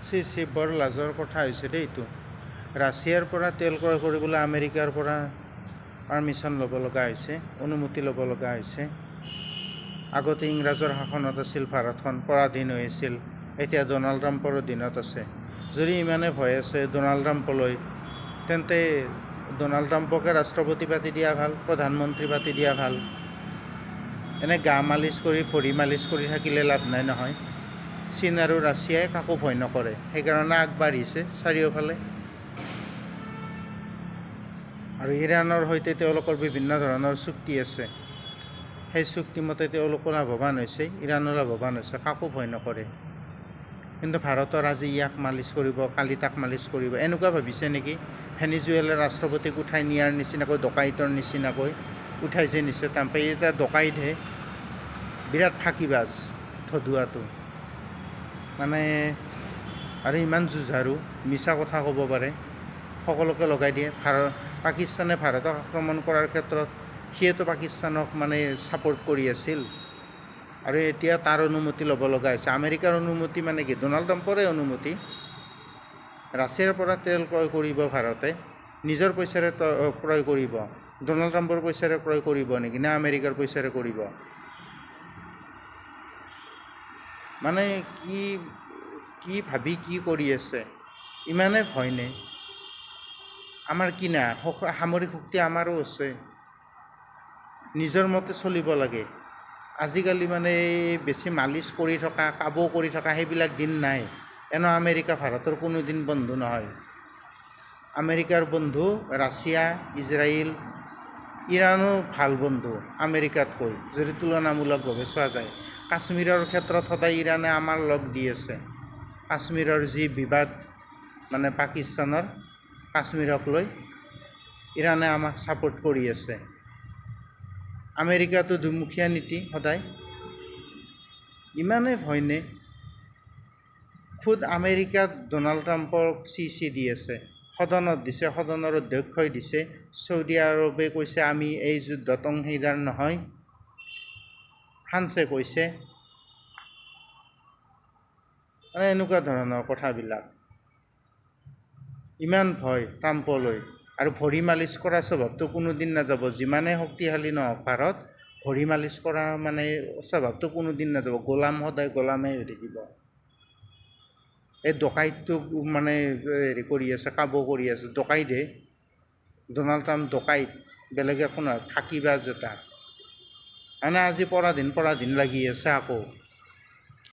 C বৰ লাজৰ কথা হৈছে দেই এইটো। ৰাছিয়াৰ পৰা তেল ক্ৰয় কৰিবলৈ আমেৰিকাৰ পৰা পাৰ্মিশ্যন ল'ব লগা হৈছে, অনুমতি ল'ব লগা হৈছে। আগতে ইংৰাজৰ শাসনত আছিল ভাৰতখন, পৰাধীন হৈ আছিল, এতিয়া ডনাল্ড ট্ৰাম্পৰ অধীনত আছে। যদি ইমানে ভয় আছে ডনাল্ড ট্ৰাম্পলৈ, তেন্তে ডনাল্ড ট্ৰাম্পকে ৰাষ্ট্ৰপতি পাতি দিয়া ভাল, প্ৰধানমন্ত্ৰী পাতি দিয়া ভাল। এনে গা মালিচ কৰি ভৰি মালিচ কৰি থাকিলে লাভ নাই নহয়। চীন আৰু ৰাছিয়াই কাকো ভয় নকৰে, সেইকাৰণে আগবাঢ়িছে চাৰিওফালে। আৰু ইৰাণৰ সৈতে তেওঁলোকৰ বিভিন্ন ধৰণৰ চুক্তি আছে, সেই চুক্তিমতে তেওঁলোকো লাভৱান হৈছে, ইৰাণো লাভৱান হৈছে, কাকো ভয় নকৰে। কিন্তু ভাৰতৰ আজি ইয়াক মালিচ কৰিব, কালি তাক মালিচ কৰিব, এনেকুৱা ভাবিছে নেকি? ভেনিজুৱেলাৰ ৰাষ্ট্ৰপতিক উঠাই নিয়াৰ নিচিনাকৈ, ডকাইতৰ নিচিনাকৈ উঠাই যে নিছে ট্ৰাম্পে, এতিয়া ডকাইতহে, বিৰাট ফাঁকিবাজ ধদুৱাটো। মানে আৰু ইমান যুঁজাৰু, মিছা কথা ক'ব পাৰে, সকলোকে লগাই দিয়ে। পাকিস্তানে ভাৰতক আক্ৰমণ কৰাৰ ক্ষেত্ৰত সিয়েতো পাকিস্তানক মানে ছাপোৰ্ট কৰি আছিল, আৰু এতিয়া তাৰ অনুমতি ল'ব লগা হৈছে। আমেৰিকাৰ অনুমতি মানে কি? ডনাল্ড ট্ৰাম্পৰে অনুমতি। ৰাছিয়াৰ পৰা তেল ক্ৰয় কৰিব ভাৰতে, নিজৰ পইচাৰে ক্ৰয় কৰিব। ডনাল্ড ট্ৰাম্পৰ পইচাৰে ক্ৰয় কৰিব নেকি, নে আমেৰিকাৰ পইচাৰে কৰিব? মানে কি ভাবি কি কৰি আছে? ইমানে ভয়নে? আমাৰ কি না, সামৰিক শক্তি আমাৰো আছে, নিজৰ মতে চলিব লাগে। আজিকালি মানে বেছি মালিচ কৰি থকা, কাবৌ কৰি থকা সেইবিলাক দিন নাই। এনেও আমেৰিকা ভাৰতৰ কোনো দিন বন্ধু নহয়। আমেৰিকাৰ বন্ধু ৰাছিয়া, ইজৰাইল, ইৰাণো ভাল বন্ধু আমেৰিকাতকৈ, যদি তুলনামূলকভাৱে চোৱা যায়। কাশ্মীৰৰ ক্ষেত্ৰত সদায় ইৰাণে আমাৰ লগ দি আছে। কাশ্মীৰৰ যি বিবাদ মানে পাকিস্তানৰ, কাশ্মীৰক লৈ ইৰাণে আমাক ছাপোৰ্ট কৰি আছে। আমেৰিকাটো দুমুখীয়া নীতি সদায়। ইমানে ভয়নে? খুদ আমেৰিকাত ডনাল্ড ট্ৰাম্পক চি দি আছে, সদনত দিছে, সদনৰ অধ্যক্ষই দিছে। চৌদি আৰবে কৈছে আমি এই যুদ্ধত অংশীদাৰ নহয়, ফ্ৰান্সে কৈছে। মানে এনেকুৱা ধৰণৰ কথাবিলাক। ইমান ভয় ট্ৰাম্পলৈ, আৰু ভৰি মালিচ কৰা স্বভাৱটো কোনোদিন নাযাব। যিমানে শক্তিশালী নহওক ভাৰত, ভৰি মালিচ কৰা মানে স্বভাৱটো কোনোদিন নাযাব। গোলাম সদায় গোলামেই হৈ থাকিব। এই ডকাইতটোক মানে হেৰি কৰি আছে, কাবৌ কৰি আছে, ডকাইতহে। ডনাল্ড ট্ৰাম্প ডকাইত, বেলেগ একো নহয়, ফাঁকিবাজ এটা। মানে আজি পৰাধীন লাগি আছে আকৌ।